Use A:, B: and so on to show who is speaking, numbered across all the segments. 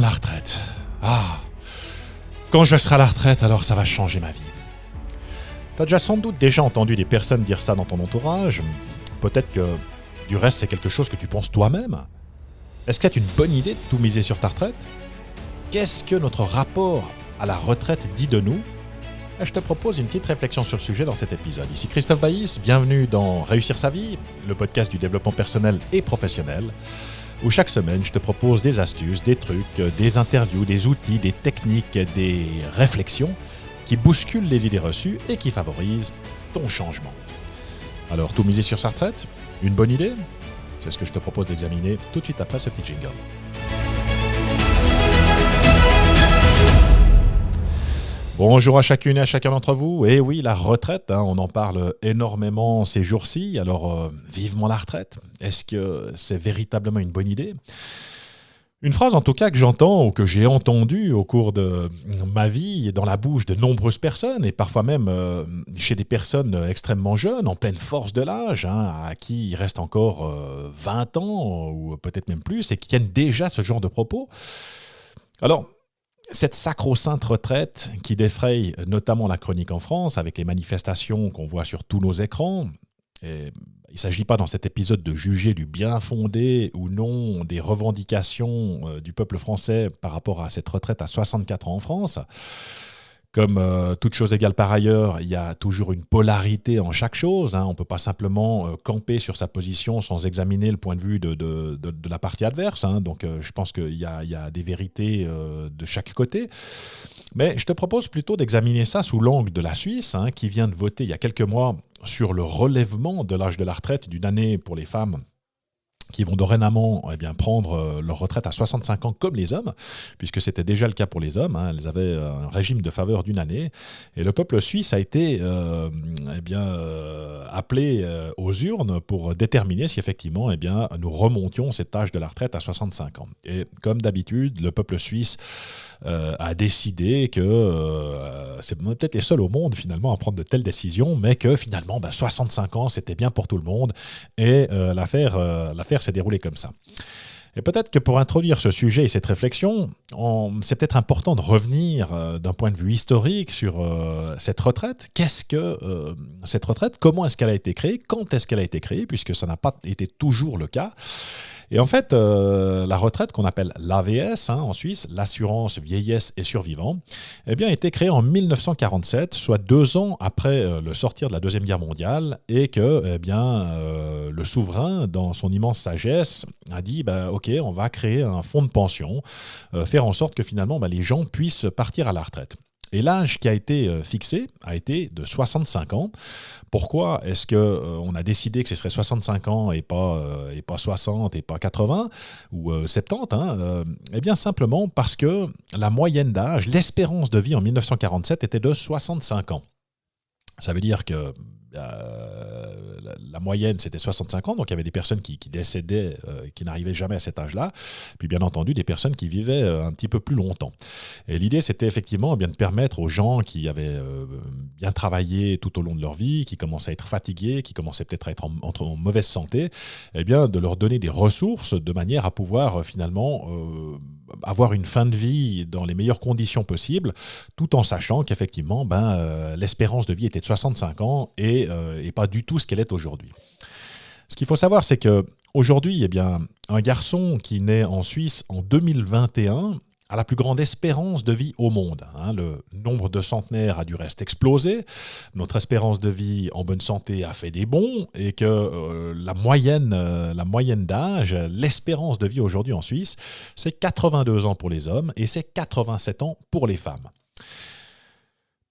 A: Vivement la retraite. Ah, quand je serai à la retraite, alors ça va changer ma vie. T'as sans doute déjà entendu des personnes dire ça dans ton entourage. Peut-être que du reste c'est quelque chose que tu penses toi-même. Est-ce que c'est une bonne idée de tout miser sur ta retraite? Qu'est-ce que notre rapport à la retraite dit de nous? Et je te propose une petite réflexion sur le sujet dans cet épisode. Ici Christophe Baïs, bienvenue dans Réussir sa vie, le podcast du développement personnel et professionnel, où chaque semaine je te propose des astuces, des trucs, des interviews, des outils, des techniques, des réflexions qui bousculent les idées reçues et qui favorisent ton changement. Alors, tout miser sur sa retraite? Une bonne idée? C'est ce que je te propose d'examiner tout de suite après ce petit jingle. Bonjour à chacune et à chacun d'entre vous. Et oui, la retraite, on en parle énormément ces jours-ci. Alors, vivement la retraite. Est-ce que c'est véritablement une bonne idée? Une phrase en tout cas que j'entends ou que j'ai entendue au cours de ma vie et dans la bouche de nombreuses personnes et parfois même chez des personnes extrêmement jeunes, en pleine force de l'âge, à qui il reste encore 20 ans ou peut-être même plus et qui tiennent déjà ce genre de propos. Alors, cette sacro-sainte retraite qui défraye notamment la chronique en France avec les manifestations qu'on voit sur tous nos écrans. Et il ne s'agit pas dans cet épisode de juger du bien fondé ou non des revendications du peuple français par rapport à cette retraite à 64 ans en France. Comme toute chose égale par ailleurs, il y a toujours une polarité en chaque chose. On ne peut pas simplement camper sur sa position sans examiner le point de vue de la partie adverse. Donc je pense qu'il y a des vérités de chaque côté. Mais je te propose plutôt d'examiner ça sous l'angle de la Suisse, qui vient de voter il y a quelques mois sur le relèvement de l'âge de la retraite d'une année pour les femmes qui vont dorénavant prendre leur retraite à 65 ans comme les hommes, puisque c'était déjà le cas pour les hommes. Elles avaient un régime de faveur d'une année. Et le peuple suisse a été appelé aux urnes pour déterminer si effectivement nous remontions cet âge de la retraite à 65 ans. Et comme d'habitude, le peuple suisse a décidé que c'est peut-être les seuls au monde finalement à prendre de telles décisions, mais que finalement 65 ans c'était bien pour tout le monde et l'affaire s'est déroulée comme ça. Et peut-être que pour introduire ce sujet et cette réflexion, c'est peut-être important de revenir d'un point de vue historique sur cette retraite. Qu'est-ce que cette retraite? Comment est-ce qu'elle a été créée? Quand est-ce qu'elle a été créée? Puisque ça n'a pas été toujours le cas. Et en fait, la retraite qu'on appelle l'AVS en Suisse, l'assurance vieillesse et survivants, a été créée en 1947, soit 2 ans après le sortir de la Deuxième Guerre mondiale, et que le souverain, dans son immense sagesse, a dit OK, on va créer un fonds de pension, faire en sorte que finalement les gens puissent partir à la retraite. Et l'âge qui a été fixé a été de 65 ans. Pourquoi est-ce qu'on a décidé que ce serait 65 ans et pas 60 et pas 80 ou 70 Eh bien simplement parce que la moyenne d'âge, l'espérance de vie en 1947 était de 65 ans. Ça veut dire que la moyenne, c'était 65 ans, donc il y avait des personnes qui décédaient, qui n'arrivaient jamais à cet âge-là, puis bien entendu des personnes qui vivaient un petit peu plus longtemps. Et l'idée, c'était effectivement de permettre aux gens qui avaient bien travaillé tout au long de leur vie, qui commençaient à être fatigués, qui commençaient peut-être à être en mauvaise santé, de leur donner des ressources de manière à pouvoir finalement avoir une fin de vie dans les meilleures conditions possibles, tout en sachant qu'effectivement, l'espérance de vie était de 65 ans et pas du tout ce qu'elle est aujourd'hui. Ce qu'il faut savoir, c'est qu'aujourd'hui, un garçon qui naît en Suisse en 2021 a la plus grande espérance de vie au monde. Le nombre de centenaires a du reste explosé, notre espérance de vie en bonne santé a fait des bonds et que la moyenne d'âge, l'espérance de vie aujourd'hui en Suisse, c'est 82 ans pour les hommes et c'est 87 ans pour les femmes.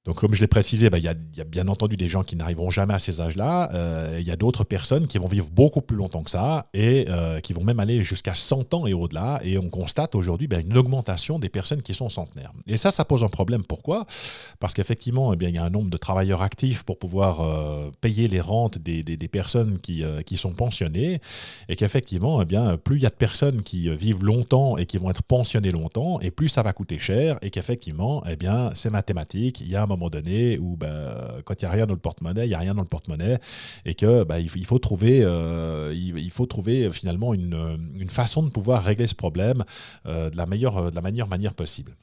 A: Donc, comme je l'ai précisé, il y a bien entendu des gens qui n'arriveront jamais à ces âges-là. Il y a d'autres personnes qui vont vivre beaucoup plus longtemps que ça et qui vont même aller jusqu'à 100 ans et au-delà. Et on constate aujourd'hui une augmentation des personnes qui sont centenaires. Et ça pose un problème. Pourquoi? Parce qu'effectivement, il y a un nombre de travailleurs actifs pour pouvoir payer les rentes des personnes qui sont pensionnées. Et qu'effectivement, plus il y a de personnes qui vivent longtemps et qui vont être pensionnées longtemps, et plus ça va coûter cher. Et qu'effectivement, c'est mathématique. Il y a un moment donné où quand il n'y a rien dans le porte-monnaie, il n'y a rien dans le porte-monnaie et que il faut trouver, finalement une façon de pouvoir régler ce problème de la meilleure manière possible.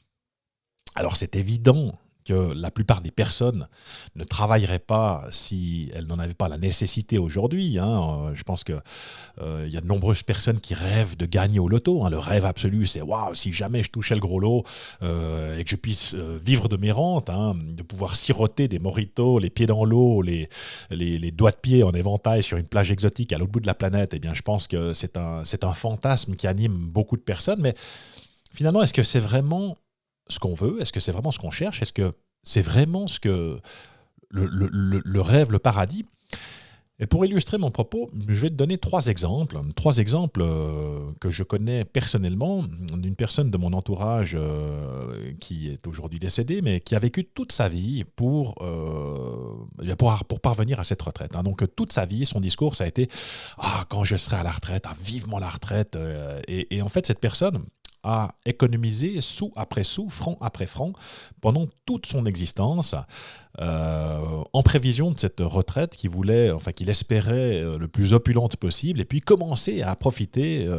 A: Alors c'est évident que la plupart des personnes ne travailleraient pas si elles n'en avaient pas la nécessité aujourd'hui. Je pense qu'il y a de nombreuses personnes qui rêvent de gagner au loto. Le rêve absolu, c'est waouh, si jamais je touchais le gros lot et que je puisse vivre de mes rentes, de pouvoir siroter des mojitos, les pieds dans l'eau, les doigts de pied en éventail sur une plage exotique à l'autre bout de la planète. Eh bien, je pense que c'est un fantasme qui anime beaucoup de personnes. Mais finalement, est-ce que c'est vraiment ce qu'on veut? Est-ce que c'est vraiment ce qu'on cherche? Est-ce que c'est vraiment ce que le rêve, le paradis? Et pour illustrer mon propos, je vais te donner trois exemples que je connais personnellement d'une personne de mon entourage qui est aujourd'hui décédée, mais qui a vécu toute sa vie pour parvenir à cette retraite. Donc toute sa vie, son discours, ça a été « Ah, quand je serai à la retraite, vivement la retraite ». Et en fait, cette personne a économisé sou après sou, franc après franc, pendant toute son existence, en prévision de cette retraite qu'il espérait le plus opulente possible, et puis commencer à profiter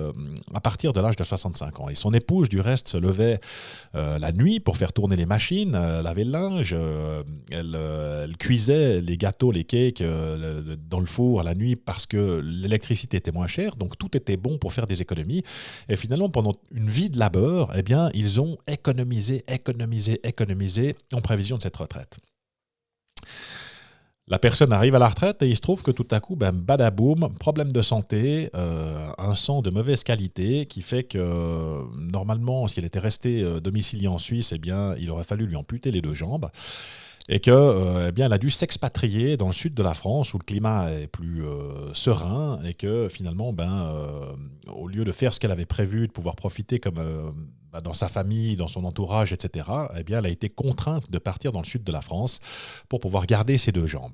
A: à partir de l'âge de 65 ans. Et son épouse, du reste, se levait la nuit pour faire tourner les machines, laver le linge, elle cuisait les gâteaux, les cakes dans le four la nuit parce que l'électricité était moins chère, donc tout était bon pour faire des économies. Et finalement, pendant une vie de labeur, eh bien, ils ont économisé en prévision de cette retraite. La personne arrive à la retraite et il se trouve que tout à coup, badaboum, problème de santé, un sang de mauvaise qualité qui fait que normalement, si elle était restée domiciliée en Suisse, eh bien, il aurait fallu lui amputer les 2 jambes. Et que, elle a dû s'expatrier dans le sud de la France où le climat est plus serein et que finalement, au lieu de faire ce qu'elle avait prévu, de pouvoir profiter comme dans sa famille, dans son entourage, etc., eh bien, elle a été contrainte de partir dans le sud de la France pour pouvoir garder ses 2 jambes.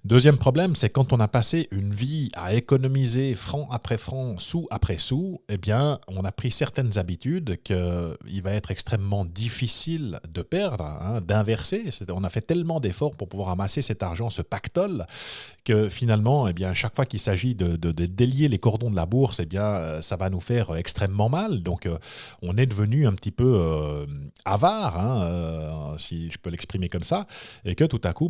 A: Deuxième problème, c'est quand on a passé une vie à économiser franc après franc, sou après sou, eh bien, on a pris certaines habitudes qu'il va être extrêmement difficile de perdre, d'inverser. On a fait tellement d'efforts pour pouvoir amasser cet argent, ce pactole, que finalement, eh bien, à chaque fois qu'il s'agit de délier les cordons de la bourse, eh bien, ça va nous faire extrêmement mal. Donc, on est devenu un petit peu avare, si je peux l'exprimer comme ça, et que tout à coup,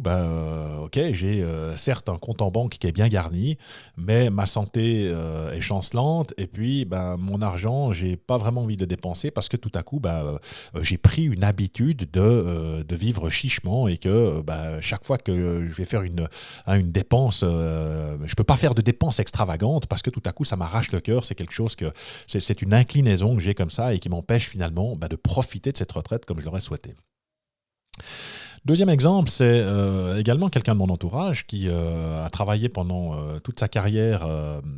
A: ok, j'ai certes un compte en banque qui est bien garni, mais ma santé est chancelante, et puis mon argent, j'ai pas vraiment envie de dépenser parce que tout à coup, j'ai pris une habitude de vivre chichement et que chaque fois que je vais faire une dépense, je peux pas faire de dépenses extravagantes parce que tout à coup, ça m'arrache le cœur. C'est quelque chose c'est une inclinaison que j'ai comme ça et qui m'empêche finalement de profiter de cette retraite comme je l'aurais souhaité. Deuxième exemple, c'est également quelqu'un de mon entourage qui a travaillé pendant toute sa carrière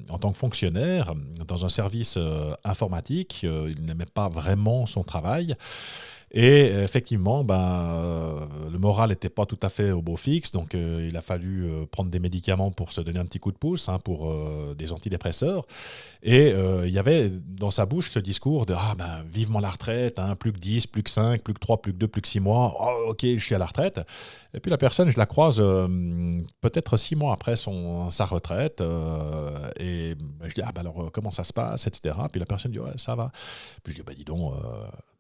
A: en tant que fonctionnaire dans un service informatique. Il n'aimait pas vraiment son travail. Et effectivement, le moral n'était pas tout à fait au beau fixe, donc il a fallu prendre des médicaments pour se donner un petit coup de pouce, pour des antidépresseurs. Et il y avait dans sa bouche ce discours de « vivement la retraite, plus que 10, plus que 5, plus que 3, plus que 2, plus que 6 mois, oh, ok, je suis à la retraite ». Et puis la personne, je la croise peut-être 6 mois après sa retraite, et je dis « alors comment ça se passe ?» etc. Puis la personne dit « ouais, ça va ». Puis je dis « dis donc…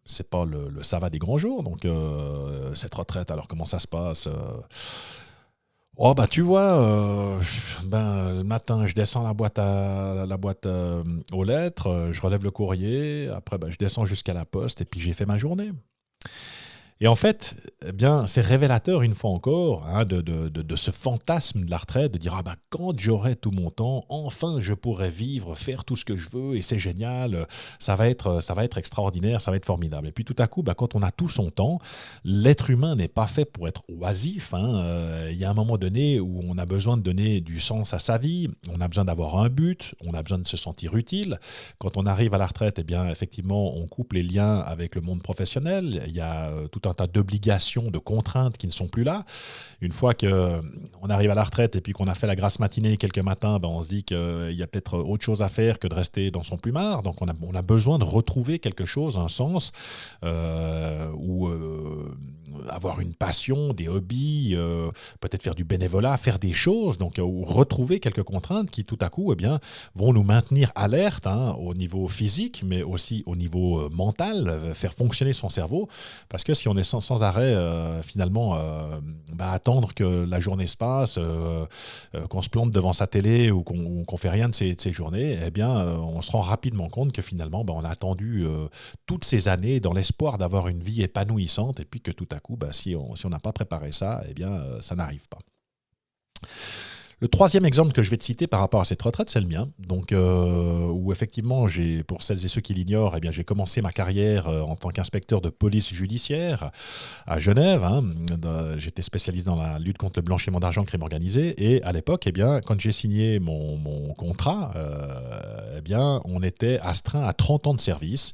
A: c'est pas le ça va des grands jours, donc cette retraite, alors comment ça se passe ?» Oh tu vois, le matin je descends la boîte aux lettres, je relève le courrier, après je descends jusqu'à la poste et puis j'ai fait ma journée. Et en fait, eh bien, c'est révélateur une fois encore de ce fantasme de la retraite, de dire quand j'aurai tout mon temps, enfin je pourrai vivre, faire tout ce que je veux et c'est génial, ça va être extraordinaire, ça va être formidable. Et puis tout à coup, quand on a tout son temps, l'être humain n'est pas fait pour être oisif. Il y a un moment donné où on a besoin de donner du sens à sa vie, on a besoin d'avoir un but, on a besoin de se sentir utile. Quand on arrive à la retraite, eh bien, effectivement, on coupe les liens avec le monde professionnel. Il y a tout un tas d'obligations, de contraintes qui ne sont plus là. Une fois qu'on arrive à la retraite et puis qu'on a fait la grasse matinée quelques matins, on se dit qu'il y a peut-être autre chose à faire que de rester dans son plumard. Donc on a besoin de retrouver quelque chose, un sens, ou avoir une passion, des hobbies, peut-être faire du bénévolat, faire des choses, donc ou retrouver quelques contraintes qui tout à coup vont nous maintenir alerte au niveau physique, mais aussi au niveau mental, faire fonctionner son cerveau, parce que si on est sans arrêt finalement attendre que la journée se passe, qu'on se plante devant sa télé ou qu'on fait rien de ces journées, on se rend rapidement compte que finalement on a attendu toutes ces années dans l'espoir d'avoir une vie épanouissante, et puis que tout à coup si on n'a pas préparé ça, ça n'arrive pas. Le troisième exemple que je vais te citer par rapport à cette retraite, c'est le mien. Donc, où effectivement, pour celles et ceux qui l'ignorent, j'ai commencé ma carrière en tant qu'inspecteur de police judiciaire à Genève. J'étais spécialiste dans la lutte contre le blanchiment d'argent, crime organisé. Et à l'époque, quand j'ai signé mon contrat, on était astreint à 30 ans de service.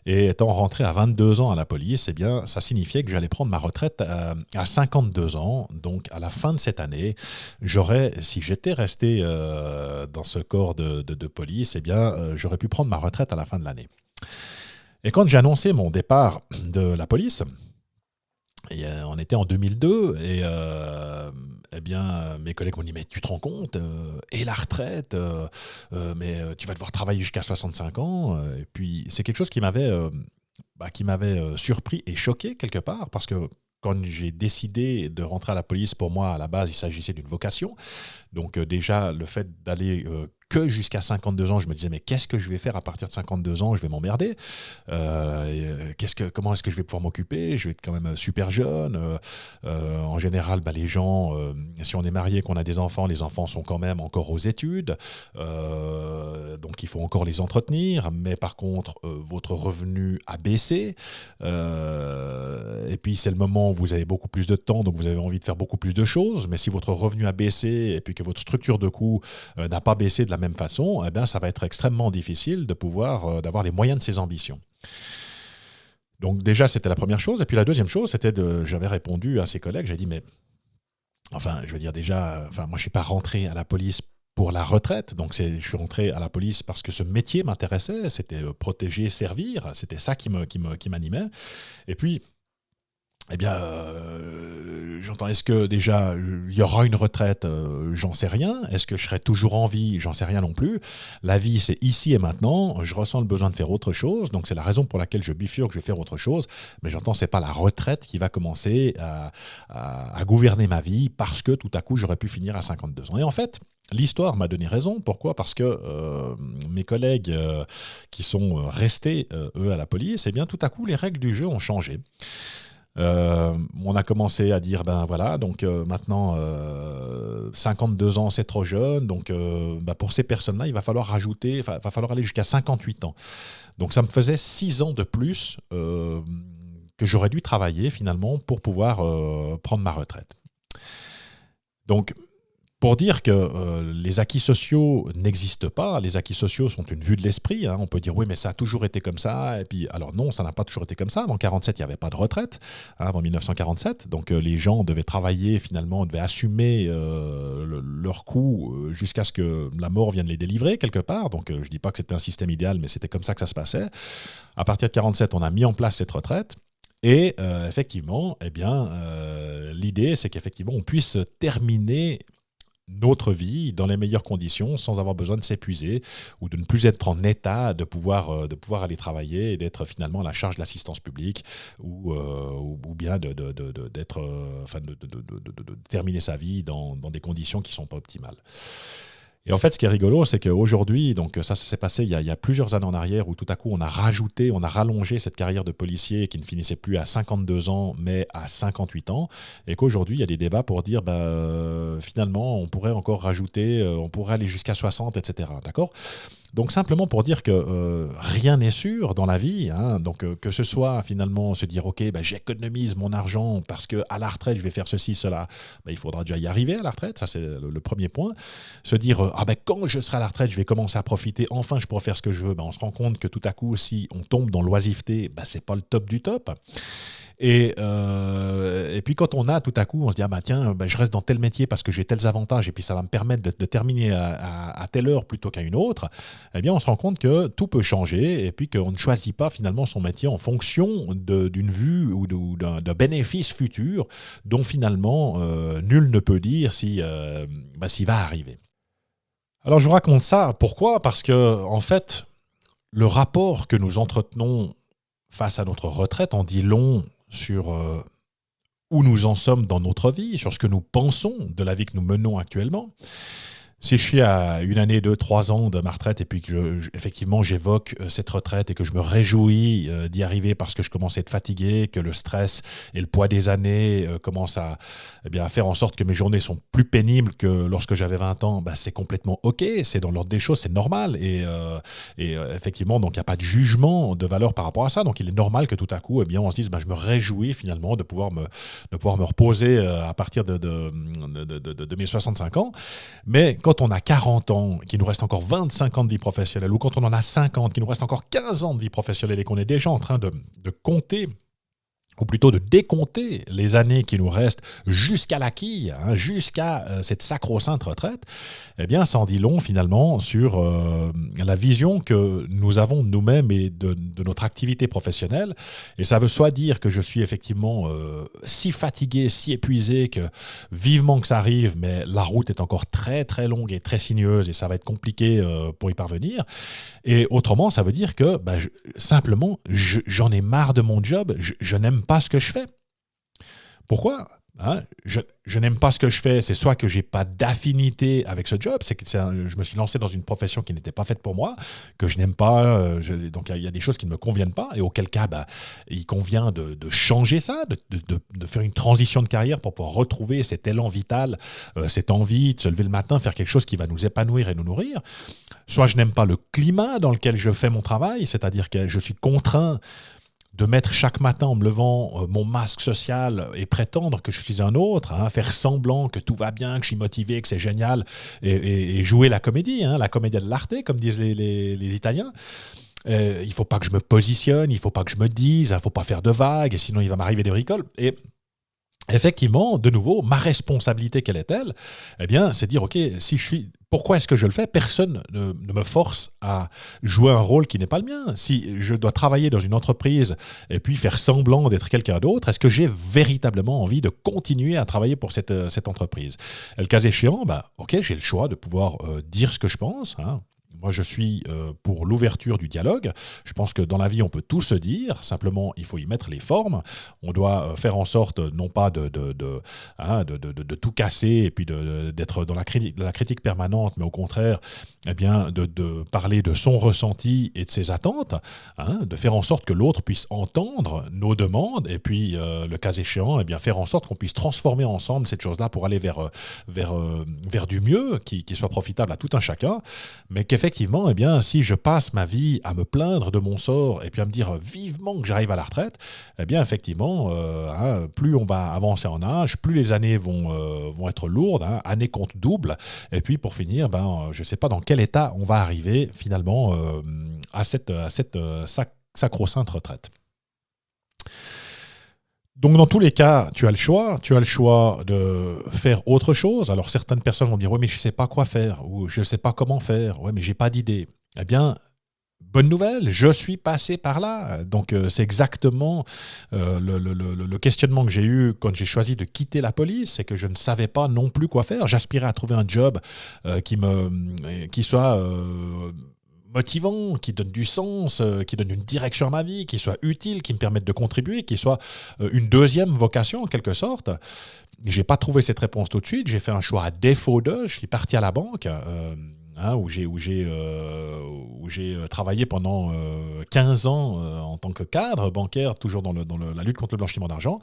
A: Et étant rentré à 22 ans à la police, ça signifiait que j'allais prendre ma retraite à 52 ans. Donc, à la fin de cette année, si j'étais resté dans ce corps de police, j'aurais pu prendre ma retraite à la fin de l'année. Et quand j'ai annoncé mon départ de la police, on était en 2002, et mes collègues m'ont dit « Mais tu te rends compte, et la retraite, mais tu vas devoir travailler jusqu'à 65 ans ». Et puis c'est quelque chose qui m'avait surpris et choqué quelque part, parce que quand j'ai décidé de rentrer à la police, pour moi, à la base, il s'agissait d'une vocation. Donc déjà, le fait d'aller que jusqu'à 52 ans, je me disais, mais qu'est-ce que je vais faire à partir de 52 ans? Je vais m'emmerder. Comment est-ce que je vais pouvoir m'occuper? Je vais être quand même super jeune. En général, les gens, si on est marié, qu'on a des enfants, les enfants sont quand même encore aux études. Donc il faut encore les entretenir. Mais par contre, votre revenu a baissé. Et puis c'est le moment où vous avez beaucoup plus de temps, donc vous avez envie de faire beaucoup plus de choses. Mais si votre revenu a baissé et puis que votre structure de coût n'a pas baissé de la même façon, ça va être extrêmement difficile de pouvoir d'avoir les moyens de ses ambitions. Donc déjà, c'était la première chose. Et puis la deuxième chose, j'avais répondu à ses collègues, j'ai dit, mais moi je ne suis pas rentré à la police pour la retraite, donc je suis rentré à la police parce que ce métier m'intéressait, c'était protéger, servir, c'était ça qui m'animait. Et puis, j'entends, est-ce que déjà il y aura une retraite? J'en sais rien. Est-ce que je serai toujours en vie? J'en sais rien non plus. La vie, c'est ici et maintenant. Je ressens le besoin de faire autre chose, donc c'est la raison pour laquelle je bifurque, je vais faire autre chose. Mais j'entends, c'est pas la retraite qui va commencer à gouverner ma vie, parce que tout à coup j'aurais pu finir à 52 ans. Et en fait, l'histoire m'a donné raison. Pourquoi? Parce que mes collègues qui sont restés, eux, à la police, tout à coup, les règles du jeu ont changé. On a commencé à dire, donc maintenant, 52 ans, c'est trop jeune. Donc, pour ces personnes-là, il va falloir aller jusqu'à 58 ans. Donc, ça me faisait 6 ans de plus que j'aurais dû travailler, finalement, pour pouvoir prendre ma retraite. Donc, pour dire que les acquis sociaux n'existent pas, les acquis sociaux sont une vue de l'esprit. On peut dire oui, mais ça a toujours été comme ça. Et puis, alors non, ça n'a pas toujours été comme ça. Avant 1947, il n'y avait pas de retraite, avant 1947. Donc les gens devaient travailler, finalement, devaient assumer leurs coûts jusqu'à ce que la mort vienne les délivrer quelque part. Donc je ne dis pas que c'était un système idéal, mais c'était comme ça que ça se passait. À partir de 1947, on a mis en place cette retraite. Et effectivement, l'idée, c'est qu'effectivement, on puisse terminer notre vie dans les meilleures conditions, sans avoir besoin de s'épuiser ou de ne plus être en état de pouvoir aller travailler et d'être finalement à la charge de l'assistance publique ou bien de terminer sa vie dans des conditions qui ne sont pas optimales. Et en fait, ce qui est rigolo, c'est qu'aujourd'hui, donc ça s'est passé il y a plusieurs années en arrière, où tout à coup, on a rallongé cette carrière de policier qui ne finissait plus à 52 ans, mais à 58 ans, et qu'aujourd'hui, il y a des débats pour dire, finalement, on pourrait encore rajouter, on pourrait aller jusqu'à 60, etc. D'accord ? Donc simplement pour dire que rien n'est sûr dans la vie, donc que ce soit finalement se dire ok, j'économise mon argent parce qu'à la retraite je vais faire ceci, cela, il faudra déjà y arriver à la retraite, ça c'est le premier point. Se dire quand je serai à la retraite je vais commencer à profiter, enfin je pourrai faire ce que je veux, on se rend compte que tout à coup si on tombe dans l'oisiveté, c'est pas le top du top. Et puis quand on a tout à coup, on se dit ah bah tiens, bah, je reste dans tel métier parce que j'ai tels avantages et puis ça va me permettre de terminer à telle heure plutôt qu'à une autre, eh bien on se rend compte que tout peut changer et puis qu'on ne choisit pas finalement son métier en fonction d'une vue ou d'un bénéfice futur dont finalement nul ne peut dire s'il va arriver. Alors je vous raconte ça, pourquoi? Parce que en fait, le rapport que nous entretenons face à notre retraite en dit long sur où nous en sommes dans notre vie, sur ce que nous pensons de la vie que nous menons actuellement. Si je suis à 1 année, 2, 3 ans de ma retraite et puis que effectivement j'évoque cette retraite et que je me réjouis d'y arriver parce que je commence à être fatigué, que le stress et le poids des années commencent à faire en sorte que mes journées sont plus pénibles que lorsque j'avais 20 ans, bah, c'est complètement OK, c'est dans l'ordre des choses, c'est normal. Effectivement, donc il n'y a pas de jugement de valeur par rapport à ça. Donc il est normal que tout à coup, on se dise, bah, je me réjouis finalement de pouvoir me reposer à partir de mes 65 ans. Mais quand on a 40 ans, qu'il nous reste encore 25 ans de vie professionnelle, ou quand on en a 50, qu'il nous reste encore 15 ans de vie professionnelle et qu'on est déjà en train de compter, ou plutôt de décompter les années qui nous restent jusqu'à la quille, jusqu'à cette sacro-sainte retraite, eh bien, ça en dit long finalement sur la vision que nous avons de nous-mêmes et de notre activité professionnelle. Et ça veut soit dire que je suis effectivement si fatigué, si épuisé que vivement que ça arrive, mais la route est encore très très longue et très sinueuse et ça va être compliqué pour y parvenir. Et autrement, ça veut dire que simplement, j'en ai marre de mon job, je n'aime pas ce que je fais. Pourquoi ? Je n'aime pas ce que je fais, c'est soit que je n'ai pas d'affinité avec ce job, je me suis lancé dans une profession qui n'était pas faite pour moi, que je n'aime pas, donc il y a des choses qui ne me conviennent pas, et auquel cas, il convient de changer ça, de faire une transition de carrière pour pouvoir retrouver cet élan vital, cette envie de se lever le matin, faire quelque chose qui va nous épanouir et nous nourrir. Soit je n'aime pas le climat dans lequel je fais mon travail, c'est-à-dire que je suis contraint de mettre chaque matin en me levant mon masque social et prétendre que je suis un autre, faire semblant que tout va bien, que je suis motivé, que c'est génial, et jouer la comédie, la commedia dell'arte, comme disent les Italiens. Il ne faut pas que je me positionne, il ne faut pas que je me dise, il ne faut pas faire de vagues, et sinon il va m'arriver des bricoles. Et effectivement, de nouveau, ma responsabilité, quelle est-elle ? Eh bien, c'est dire, OK, pourquoi est-ce que je le fais ? Personne ne me force à jouer un rôle qui n'est pas le mien. Si je dois travailler dans une entreprise et puis faire semblant d'être quelqu'un d'autre, est-ce que j'ai véritablement envie de continuer à travailler pour cette entreprise ? Et le cas échéant, OK, j'ai le choix de pouvoir dire ce que je pense, Moi, je suis pour l'ouverture du dialogue. Je pense que dans la vie, on peut tout se dire. Simplement, il faut y mettre les formes. On doit faire en sorte, non pas de tout casser et puis d'être dans la critique permanente, mais au contraire, de parler de son ressenti et de ses attentes, de faire en sorte que l'autre puisse entendre nos demandes et puis, le cas échéant, faire en sorte qu'on puisse transformer ensemble cette chose-là pour aller vers du mieux qui soit profitable à tout un chacun, mais qu'effectivement, si je passe ma vie à me plaindre de mon sort et puis à me dire vivement que j'arrive à la retraite, effectivement, plus on va avancer en âge, plus les années vont être lourdes, années comptent double, et puis pour finir, je ne sais pas dans quel état on va arriver finalement à cette sacro-sainte retraite. Donc dans tous les cas, tu as le choix de faire autre chose. Alors certaines personnes vont dire « Oui, mais je ne sais pas quoi faire » ou « Je ne sais pas comment faire » »,« Oui, mais je n'ai pas d'idée ». Eh bien, bonne nouvelle, je suis passé par là. Donc c'est exactement le questionnement que j'ai eu quand j'ai choisi de quitter la police, c'est que je ne savais pas non plus quoi faire. J'aspirais à trouver un job qui soit motivant, qui donne du sens, qui donne une direction à ma vie, qui soit utile, qui me permette de contribuer, qui soit une deuxième vocation en quelque sorte. J'ai pas trouvé cette réponse tout de suite, j'ai fait un choix à défaut de, je suis parti à la banque, où j'ai travaillé pendant 15 ans en tant que cadre bancaire, toujours dans la lutte contre le blanchiment d'argent.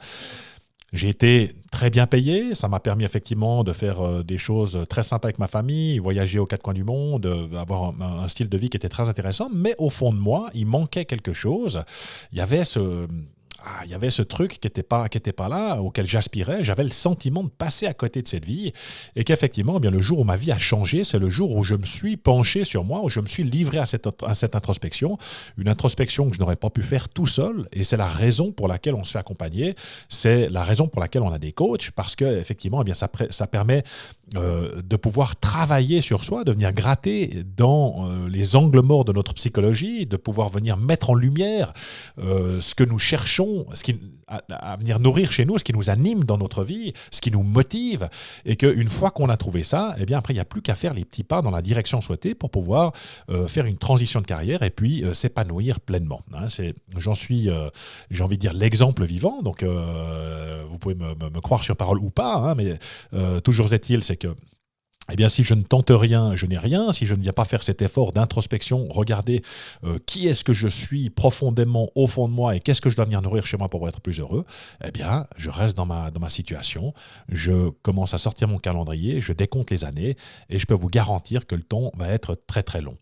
A: J'ai été très bien payé, ça m'a permis effectivement de faire des choses très sympas avec ma famille, voyager aux quatre coins du monde, avoir un style de vie qui était très intéressant, mais au fond de moi, il manquait quelque chose. Il y avait il y avait ce truc qui était pas là, auquel j'aspirais. J'avais le sentiment de passer à côté de cette vie et qu'effectivement, eh bien, le jour où ma vie a changé, c'est le jour où je me suis penché sur moi, où je me suis livré à cette introspection, une introspection que je n'aurais pas pu faire tout seul. Et c'est la raison pour laquelle on se fait accompagner, c'est la raison pour laquelle on a des coachs, parce que effectivement, eh bien, ça permet de pouvoir travailler sur soi, de venir gratter dans les angles morts de notre psychologie, de pouvoir venir mettre en lumière ce que nous cherchons, à venir nourrir chez nous, ce qui nous anime dans notre vie, ce qui nous motive, et qu'une fois qu'on a trouvé ça, eh bien après il n'y a plus qu'à faire les petits pas dans la direction souhaitée pour pouvoir faire une transition de carrière et puis s'épanouir pleinement. Hein, j'en suis, j'ai envie de dire, l'exemple vivant, donc vous pouvez me croire sur parole ou pas, hein, mais toujours est-il, c'est que eh bien, si je ne tente rien, je n'ai rien. Si je ne viens pas faire cet effort d'introspection, regarder qui est-ce que je suis profondément au fond de moi et qu'est-ce que je dois venir nourrir chez moi pour être plus heureux, eh bien, je reste dans ma situation. Je commence à sortir mon calendrier, je décompte les années et je peux vous garantir que le temps va être très très long.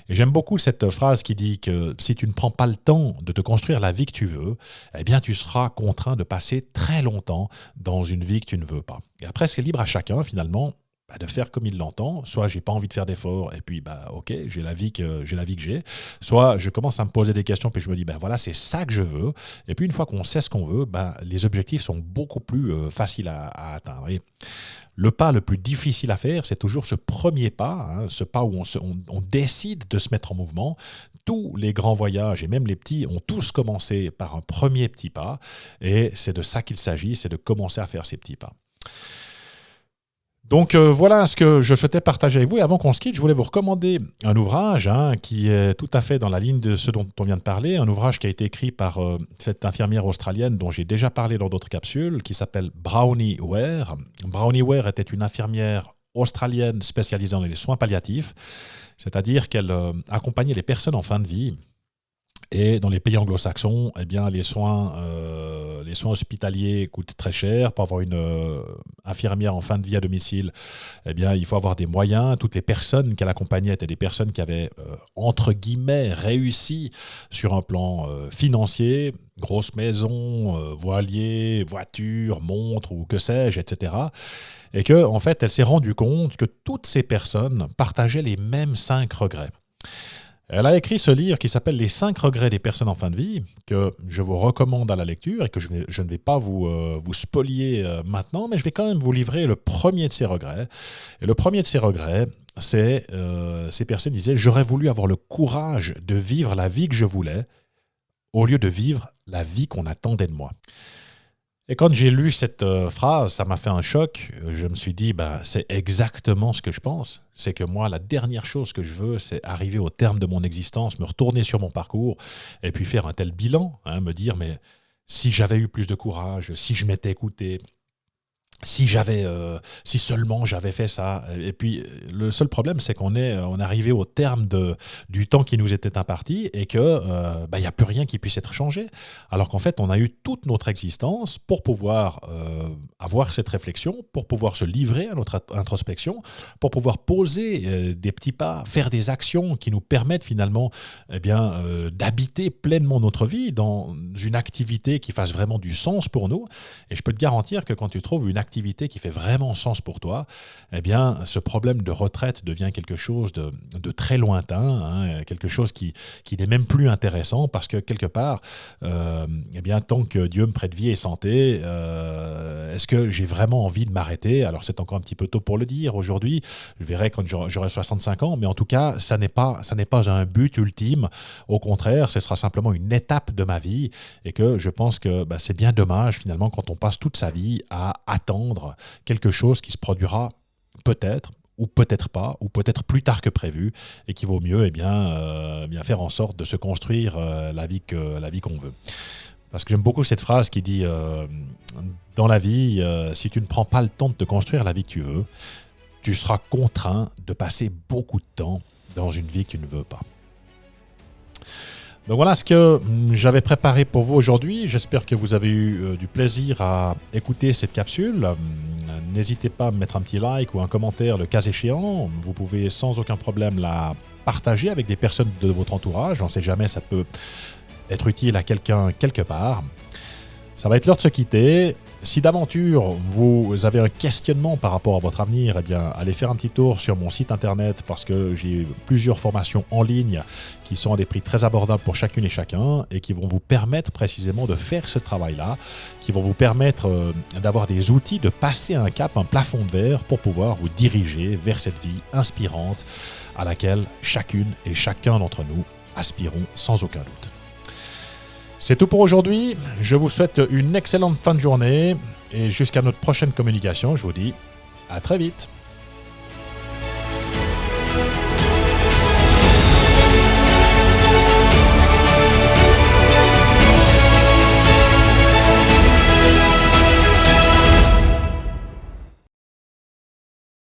A: Et j'aime beaucoup cette phrase qui dit que si tu ne prends pas le temps de te construire la vie que tu veux, eh bien, tu seras contraint de passer très longtemps dans une vie que tu ne veux pas. Et après, c'est libre à chacun finalement de faire comme il l'entend. Soit j'ai pas envie de faire d'efforts et puis ok, j'ai la vie que j'ai. Soit je commence à me poser des questions puis je me dis voilà, c'est ça que je veux. Et puis une fois qu'on sait ce qu'on veut, les objectifs sont beaucoup plus faciles à atteindre. Et le pas le plus difficile à faire, c'est toujours ce premier pas, hein, ce pas où on décide de se mettre en mouvement. Tous les grands voyages et même les petits ont tous commencé par un premier petit pas et c'est de ça qu'il s'agit, c'est de commencer à faire ces petits pas. Donc voilà ce que je souhaitais partager avec vous. Et avant qu'on se quitte, je voulais vous recommander un ouvrage qui est tout à fait dans la ligne de ce dont on vient de parler. Un ouvrage qui a été écrit par cette infirmière australienne dont j'ai déjà parlé dans d'autres capsules, qui s'appelle Bronnie Ware. Bronnie Ware était une infirmière australienne spécialisée dans les soins palliatifs, c'est-à-dire qu'elle accompagnait les personnes en fin de vie. Et dans les pays anglo-saxons, eh bien, les soins hospitaliers coûtent très cher. Pour avoir une infirmière en fin de vie à domicile, eh bien, il faut avoir des moyens. Toutes les personnes qu'elle accompagnait étaient des personnes qui avaient, entre guillemets, réussi sur un plan financier, grosse maison, voilier, voiture, montre ou que sais-je, etc. Et qu'en fait, elle s'est rendue compte que toutes ces personnes partageaient les mêmes 5 regrets. Elle a écrit ce livre qui s'appelle « Les 5 regrets des personnes en fin de vie » que je vous recommande à la lecture et que je ne vais pas vous spolier maintenant, mais je vais quand même vous livrer le premier de ces regrets. Et le premier de ces regrets, c'est ces personnes disaient « J'aurais voulu avoir le courage de vivre la vie que je voulais au lieu de vivre la vie qu'on attendait de moi ». Et quand j'ai lu cette phrase, ça m'a fait un choc. Je me suis dit, c'est exactement ce que je pense. C'est que moi, la dernière chose que je veux, c'est arriver au terme de mon existence, me retourner sur mon parcours et puis faire un tel bilan, me dire, mais si j'avais eu plus de courage, si je m'étais écouté, si seulement j'avais fait ça. Et puis, le seul problème, c'est qu'on est arrivé au terme du temps qui nous était imparti et qu'il n'y a plus rien qui puisse être changé. Alors qu'en fait, on a eu toute notre existence pour pouvoir avoir cette réflexion, pour pouvoir se livrer à notre introspection, pour pouvoir poser des petits pas, faire des actions qui nous permettent finalement d'habiter pleinement notre vie dans une activité qui fasse vraiment du sens pour nous. Et je peux te garantir que quand tu trouves une activité qui fait vraiment sens pour toi, eh bien, ce problème de retraite devient quelque chose de très lointain, quelque chose qui n'est même plus intéressant parce que quelque part, eh bien, tant que Dieu me prête vie et santé, est-ce que j'ai vraiment envie de m'arrêter? Alors, c'est encore un petit peu tôt pour le dire aujourd'hui. Je verrai quand j'aurai 65 ans, mais en tout cas, ça n'est pas un but ultime. Au contraire, ce sera simplement une étape de ma vie et que je pense que c'est bien dommage finalement quand on passe toute sa vie à attendre quelque chose qui se produira peut-être ou peut-être pas, ou peut-être plus tard que prévu, et qu'il vaut mieux bien faire en sorte de se construire la vie qu'on veut. Parce que j'aime beaucoup cette phrase qui dit dans la vie, si tu ne prends pas le temps de te construire la vie que tu veux, tu seras contraint de passer beaucoup de temps dans une vie que tu ne veux pas. Donc voilà ce que j'avais préparé pour vous aujourd'hui. J'espère que vous avez eu du plaisir à écouter cette capsule. N'hésitez pas à me mettre un petit like ou un commentaire le cas échéant. Vous pouvez sans aucun problème la partager avec des personnes de votre entourage. On ne sait jamais, ça peut être utile à quelqu'un quelque part. Ça va être l'heure de se quitter. Si d'aventure vous avez un questionnement par rapport à votre avenir, eh bien, allez faire un petit tour sur mon site internet parce que j'ai plusieurs formations en ligne qui sont à des prix très abordables pour chacune et chacun et qui vont vous permettre précisément de faire ce travail-là, qui vont vous permettre d'avoir des outils, de passer un cap, un plafond de verre pour pouvoir vous diriger vers cette vie inspirante à laquelle chacune et chacun d'entre nous aspirons sans aucun doute. C'est tout pour aujourd'hui. Je vous souhaite une excellente fin de journée et jusqu'à notre prochaine communication, je vous dis à très vite.